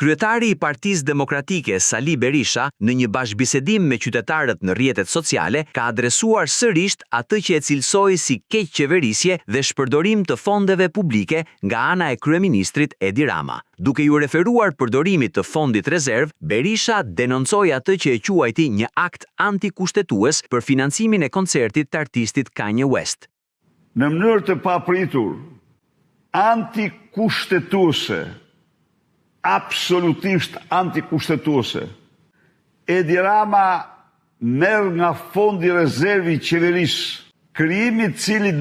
Kryetari i Partisë Demokratike Sali Berisha, në një bashkëbisedim me qytetarët në rrjetet sociale, ka adresuar sërish atë që e cilësoi si keqqeverisje dhe shpërdorim të fondeve publike nga ana e kryeministrit Edi Rama. Duke ju referuar përdorimit të fondit rezerv, Berisha denoncoi atë që e quajti një akt antikushtetues për financimin e koncertit të artistit Kanye West. Në mënyrë të papritur, antikushtetuese, absolutisht antikushtetuese, Edi Rama merr nga fondi rezervi i qeverisë, krijimi i cilit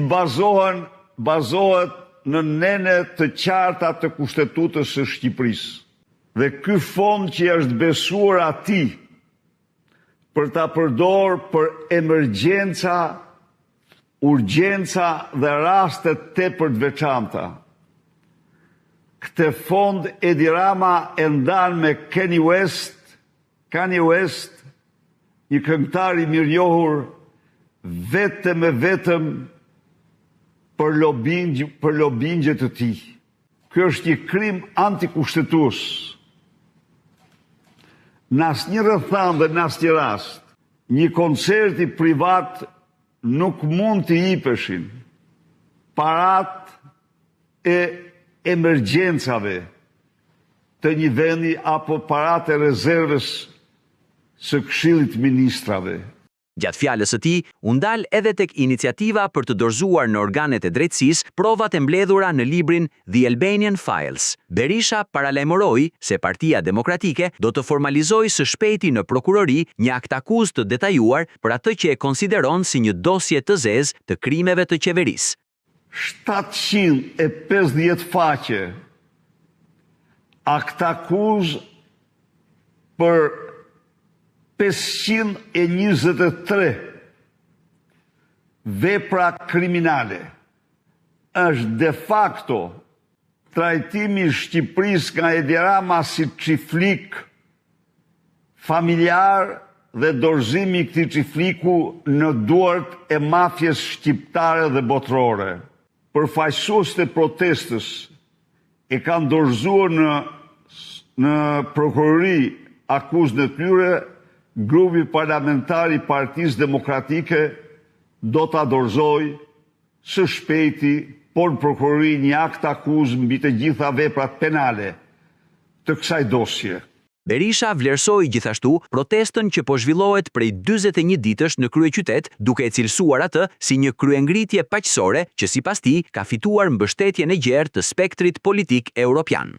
bazohet në nene të qarta të kushtetutës së Shqipërisë. Dhe ky fond që është besuar atij për ta përdorur për emergjenca, urgjenca dhe raste tepër të veçanta. Këtë fond Edi Rama e ndan me Kanye West, një këngëtar i mirënjohur vetëm për lobingje të tij. Ky është një krim antikushtetues. Në asnjë rrethant dhe në asnjë rast, një koncerti privat nuk mund të jipeshin parat e emergjencave të një vendi apo parat e rezervës së Këshillit të Ministrave. Gjatë fjalës së tij, u ndal edhe tek iniciativa për të dorëzuar në organet e drejtësisë provat e mbledhura në librin The Albanian Files. Berisha paralajmëroi se Partia Demokratike do të formalizojë së shpejti në prokurori një akt akuzë të detajuar për atë që e konsideron si një dosje të zezë të krimeve të qeverisë. 750 faqe akt akuzë për 523 vepra kriminale. Është de facto trajtimi i Shqipërisë nga Edi Rama si çiflik familjar dhe dorëzimi i këtij çifliku në duart e mafjes shqiptare dhe botërore. Përfaqësuesit e protestës e kanë dorëzuar në prokurori akuzën e tyre. Grupi parlamentar i Partisë Demokratike do ta dorëzojë së shpejti, por në prokurori një akt akuzë mbi të gjitha veprat penale të kësaj dosje. Berisha vlerësoi gjithashtu protestën që po zhvillohet prej 41 ditësh në kryeqytet, duke e cilësuar atë si një kryengritje paqësore që sipas tij ka fituar mbështetjen e gjerë të spektrit politik evropian.